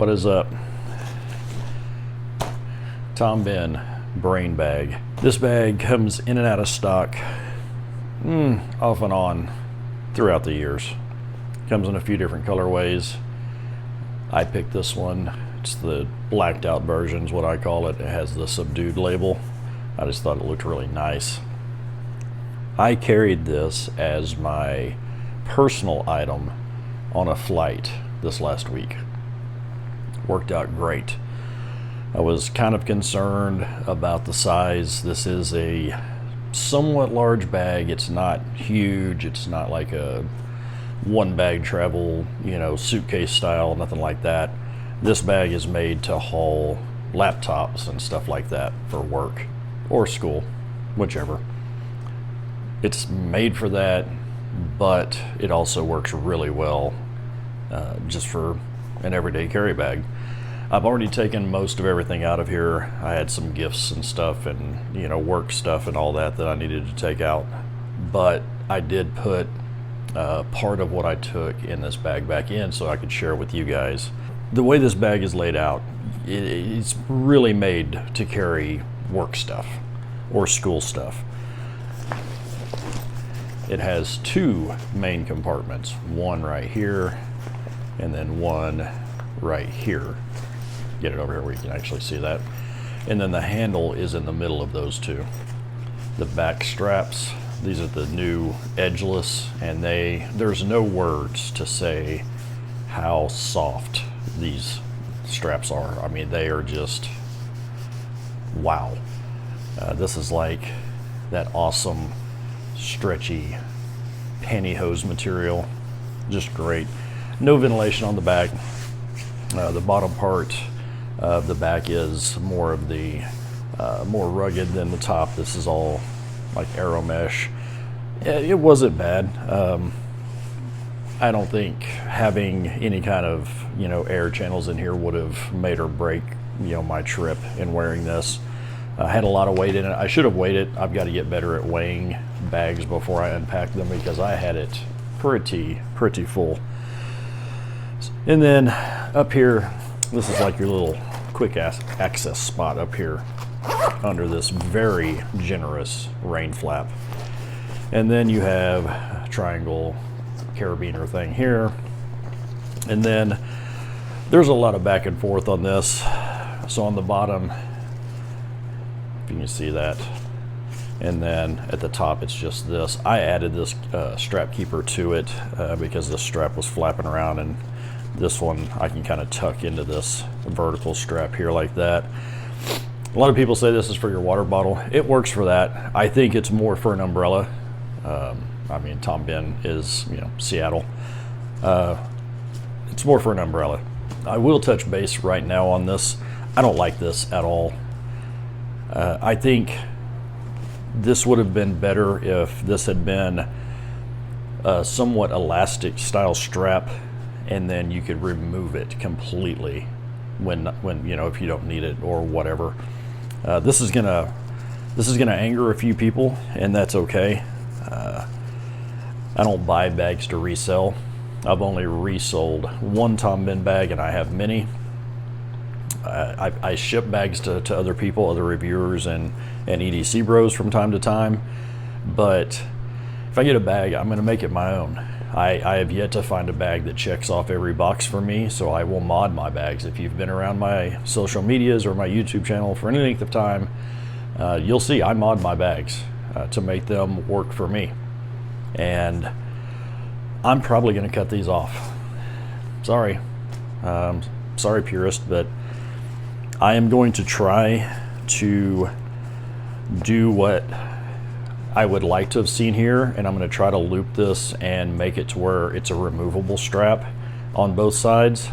What is up? Bihn brain bag. This bag comes in and out of stock off and on throughout the years. Comes in a few different colorways. I picked this one. It's the blacked out version is what I call it. It has the subdued label. I just thought it looked really nice. I carried this as my personal item on a flight this last week. Worked out great. I was kind of concerned about the size. This is a somewhat large bag. It's not huge. It's not like a one bag travel, suitcase style, nothing like that. This bag is made to haul laptops and stuff like that for work or school, whichever. It's made for that, but it also works really well just for an everyday carry bag. I've already taken most of everything out of here. I had some gifts and stuff and work stuff and all that I needed to take out, but I did put part of what I took in this bag back in so I could share with you guys. The way this bag is laid out, it's really made to carry work stuff or school stuff. It has two main compartments, one right here and then one right here. Get it over here where you can actually see that. And then the handle is in the middle of those two. The back straps, these are the new edgeless, and there's no words to say how soft these straps are. I mean, they are just wow. This is like that awesome stretchy pantyhose material. Just great. No ventilation on the back. The bottom part of the back is more of the more rugged than the top. This is all like aero mesh. It wasn't bad. I don't think having any kind of air channels in here would have made or break my trip in wearing this. I had a lot of weight in it. I should have weighed it. I've got to get better at weighing bags before I unpack them because I had it pretty full. And then up here, this is like your little quick access spot up here under this very generous rain flap. And then you have a triangle carabiner thing here. And then there's a lot of back and forth on this. So on the bottom, if you can see that. And then at the top, it's just this. I added this strap keeper to it because this strap was flapping around, and this one I can kind of tuck into this vertical strap here like that. A lot of people say this is for your water bottle. It works for that. I think it's more for an umbrella. I mean, Bihn is, Seattle. It's more for an umbrella. I will touch base right now on this. I don't like this at all. I think this would have been better if this had been a somewhat elastic style strap, and then you could remove it completely when if you don't need it or whatever. This is gonna anger a few people, and that's okay. I don't buy bags to resell. I've only resold one Bihn bag, and I have many. I ship bags to other people, other reviewers and EDC bros from time to time, but if I get a bag, I'm going to make it my own. I have yet to find a bag that checks off every box for me, so I will mod my bags. If you've been around my social medias or my YouTube channel for any length of time, you'll see I mod my bags to make them work for me. And I'm probably going to cut these off. Sorry. Sorry, purist, but I am going to try to do what I would like to have seen here, and I'm going to try to loop this and make it to where it's a removable strap on both sides.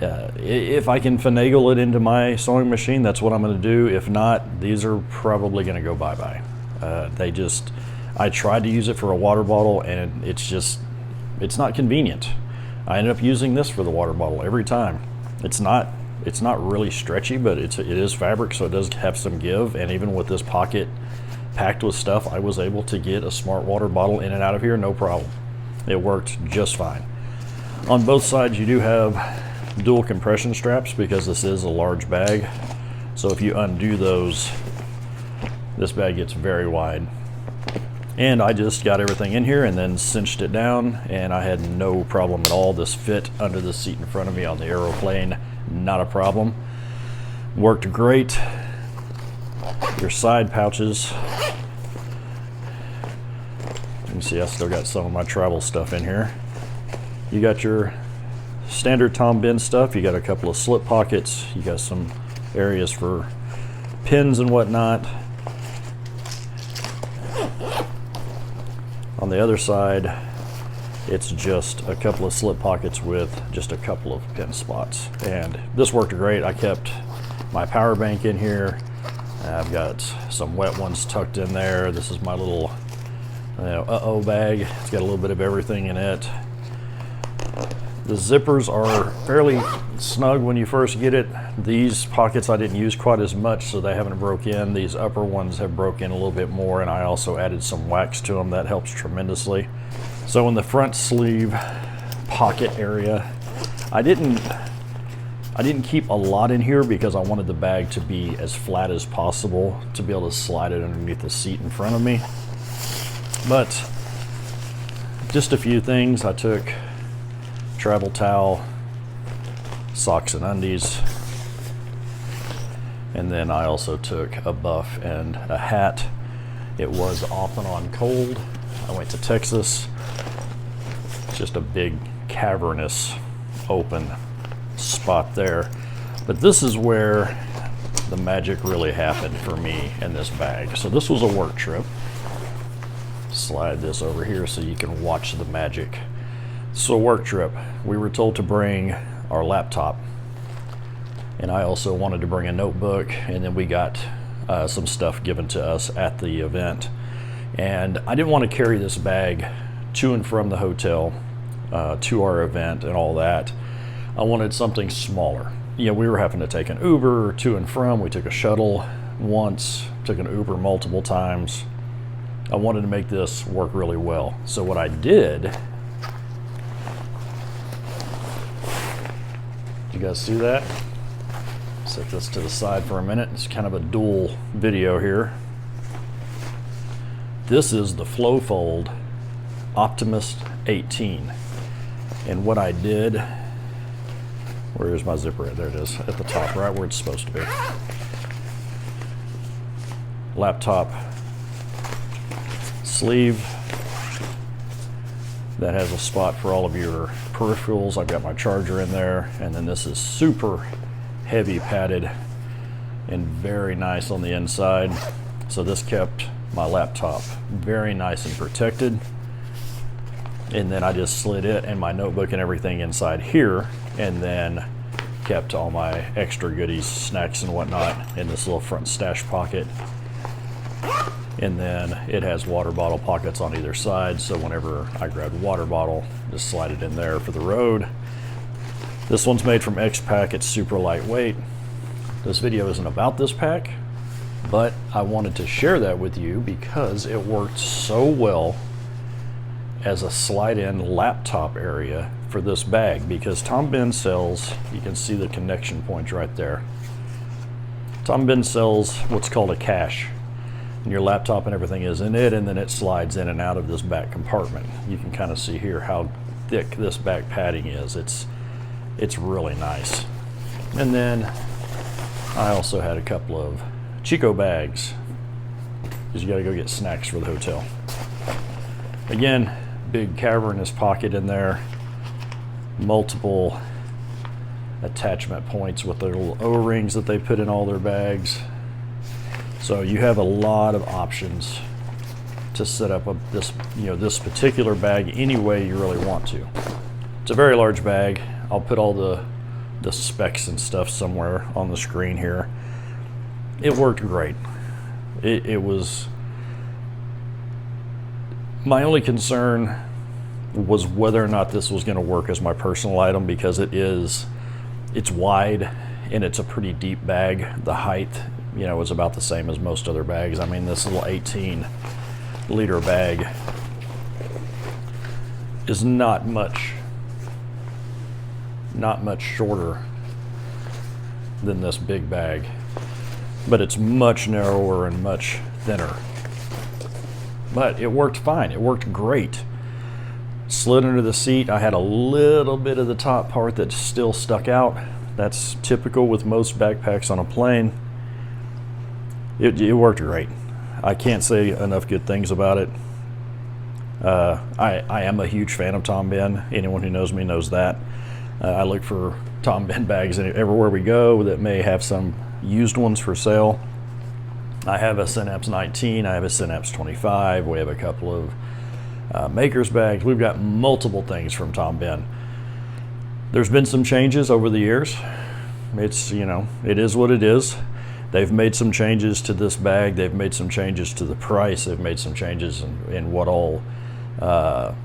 If I can finagle it into my sewing machine, that's what I'm going to do. If not, these are probably going to go bye-bye. I tried to use it for a water bottle, and it's not convenient. I ended up using this for the water bottle every time. It's not really stretchy, but it is fabric, so it does have some give. And even with this pocket packed with stuff, I was able to get a smart water bottle in and out of here, no problem. It worked just fine. On both sides, you do have dual compression straps because this is a large bag. So if you undo those, this bag gets very wide. And I just got everything in here and then cinched it down, and I had no problem at all. This fit under the seat in front of me on the aeroplane, not a problem. Worked great. Your side pouches. You can see I still got some of my travel stuff in here. You got your standard Tom Bihn stuff. You got a couple of slip pockets. You got some areas for pins and whatnot. On the other side, it's just a couple of slip pockets with just a couple of pin spots. And this worked great. I kept my power bank in here. I've got some wet ones tucked in there. This is my little uh-oh bag. It's got a little bit of everything in it. The zippers are fairly snug when you first get it. These pockets I didn't use quite as much, so they haven't broke in. These upper ones have broke in a little bit more, and I also added some wax to them. That helps tremendously. So in the front sleeve pocket area, I didn't keep a lot in here because I wanted the bag to be as flat as possible to be able to slide it underneath the seat in front of me. But just a few things. I took travel towel, socks and undies, and then I also took a buff and a hat. It was off and on cold. I went to Texas. It's just a big cavernous open spot there. But this is where the magic really happened for me in this bag. So this was a work trip. Slide this over here so you can watch the magic. So work trip, we were told to bring our laptop, and I also wanted to bring a notebook, and then we got some stuff given to us at the event. And I didn't want to carry this bag to and from the hotel to our event and all that. I wanted something smaller. You know, we were having to take an Uber to and from. We took a shuttle once, took an Uber multiple times. I wanted to make this work really well. So what I did, you guys see that? Set this to the side for a minute. It's kind of a dual video here. This is the Flowfold Optimist 18. And what I did, where's my zipper at? There it is, at the top, right where it's supposed to be. Laptop sleeve that has a spot for all of your peripherals. I've got my charger in there, and then this is super heavy padded and very nice on the inside. So this kept my laptop very nice and protected. And then I just slid it and my notebook and everything inside here, and then kept all my extra goodies, snacks and whatnot in this little front stash pocket. And then it has water bottle pockets on either side, so whenever I grabbed a water bottle, just slide it in there for the road. This one's made from X-Pack. It's super lightweight. This video isn't about this pack, but I wanted to share that with you because it worked so well as a slide-in laptop area for this bag, because Tom Bihn sells, you can see the connection points right there. Tom Bihn sells what's called a cache. And your laptop and everything is in it, and then it slides in and out of this back compartment. You can kind of see here how thick this back padding is. It's really nice. And then I also had a couple of Chico bags, because you got to go get snacks for the hotel. Again, big cavernous pocket in there, multiple attachment points with their little O-rings that they put in all their bags. So you have a lot of options to set up this particular bag any way you really want to. It's a very large bag. I'll put all the specs and stuff somewhere on the screen here. It worked great. It was, my only concern was whether or not this was going to work as my personal item, because it's wide and it's a pretty deep bag. The height, is about the same as most other bags. I mean, this little 18-liter bag is not much not much shorter than this big bag, but it's much narrower and much thinner. But it worked fine. It worked great. Slid under the seat. I had a little bit of the top part that still stuck out. That's typical with most backpacks on a plane. It worked great. I can't say enough good things about it. I am a huge fan of Tom Bihn. Anyone who knows me knows that. I look for Tom Bihn bags everywhere we go that may have some used ones for sale. I have a Synapse 19, I have a Synapse 25, we have a couple of Maker's bags. We've got multiple things from Tom Bihn. There's been some changes over the years. It's, you know, it is what it is. They've made some changes to this bag, they've made some changes to the price, they've made some changes in what all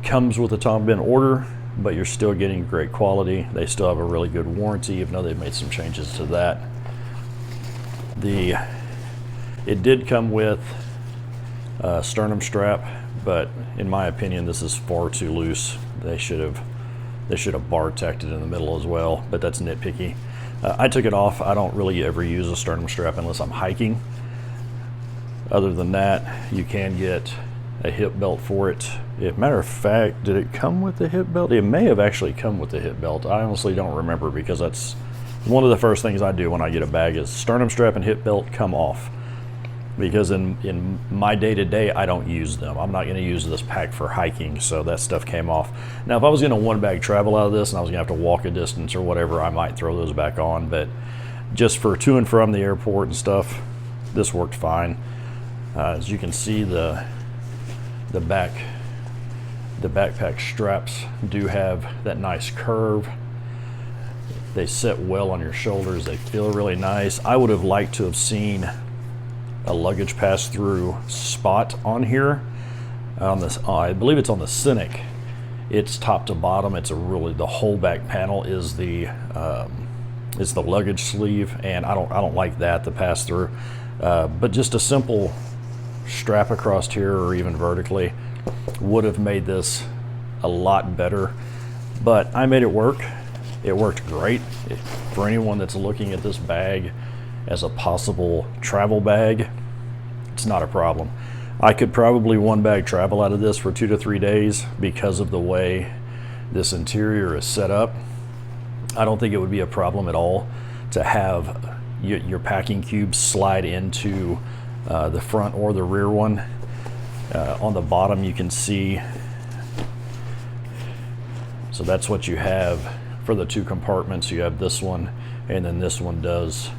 comes with a Tom Bihn order, but you're still getting great quality. They still have a really good warranty, even though they've made some changes to that. It did come with a sternum strap, but in my opinion, this is far too loose. They should have bar tacked it in the middle as well, but that's nitpicky. I took it off. I don't really ever use a sternum strap unless I'm hiking. Other than that, you can get a hip belt for it. Matter of fact, did it come with the hip belt? It may have actually come with the hip belt. I honestly don't remember, because that's one of the first things I do when I get a bag is sternum strap and hip belt come off. Because in my day-to-day, I don't use them. I'm not going to use this pack for hiking, so that stuff came off. Now, if I was going to one-bag travel out of this and I was going to have to walk a distance or whatever, I might throw those back on, but just for to and from the airport and stuff, this worked fine. As you can see, the backpack straps do have that nice curve. They sit well on your shoulders. They feel really nice. I would have liked to have seen a luggage pass-through spot on here. On this, I believe it's on the Scenic. It's top to bottom. It's the whole back panel is the luggage sleeve, and I don't like that, the pass-through. But just a simple strap across here, or even vertically, would have made this a lot better. But I made it work. It worked great. For anyone that's looking at this bag as a possible travel bag, it's not a problem. I could probably one bag travel out of this for 2 to 3 days because of the way this interior is set up. I don't think it would be a problem at all to have your packing cubes slide into the front or the rear one. On the bottom you can see, so that's what you have for the 2 compartments. You have this one, and then this one does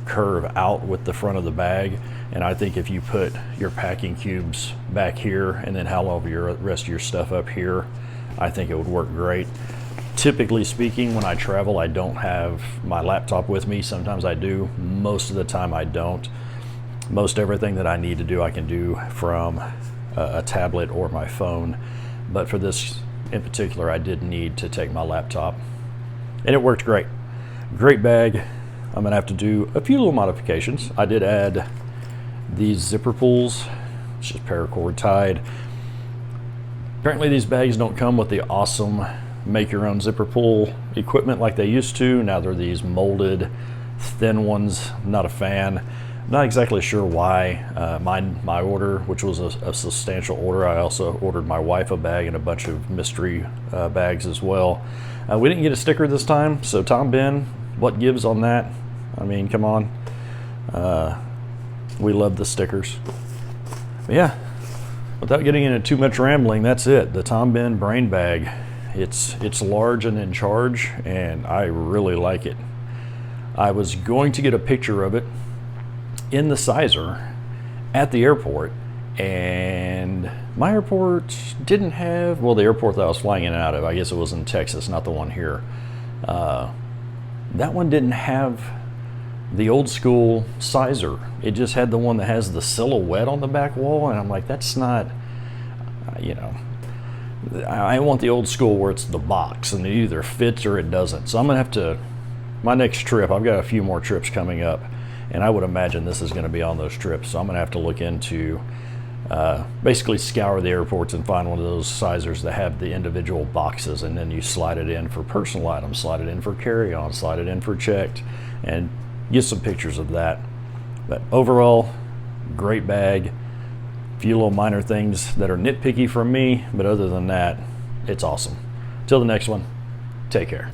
curve out with the front of the bag. And I think if you put your packing cubes back here and then all of your rest of your stuff up here, I think it would work great. Typically speaking, when I travel, I don't have my laptop with me. Sometimes I do. Most of the time I don't. Most everything that I need to do, I can do from a tablet or my phone. But for this in particular, I did need to take my laptop, and it worked great. Great bag. I'm gonna have to do a few little modifications. I did add these zipper pulls, it's just paracord tied. Apparently these bags don't come with the awesome make your own zipper pull equipment like they used to. Now they're these molded thin ones. Not a fan. Not exactly sure why. My order, which was a substantial order, I also ordered my wife a bag and a bunch of mystery bags as well. We didn't get a sticker this time, so Tom Bihn, what gives on that? I mean, come on. We love the stickers. But yeah, without getting into too much rambling, that's it. The Tom Bihn brain bag. It's large and in charge, and I really like it. I was going to get a picture of it in the sizer at the airport, and my airport didn't have, well, the airport that I was flying in and out of, I guess it was in Texas, not the one here. That one didn't have the old school sizer. It just had the one that has the silhouette on the back wall, and I'm like, that's not, you know, I want the old school where it's the box and it either fits or it doesn't. So I'm gonna have to, my next trip, I've got a few more trips coming up, and I would imagine this is gonna be on those trips. So I'm gonna have to look into Basically scour the airports and find one of those sizers that have the individual boxes, and then you slide it in for personal items, slide it in for carry-on, slide it in for checked, and get some pictures of that. But overall, great bag. A few little minor things that are nitpicky from me, but other than that, it's awesome. Till the next one, take care.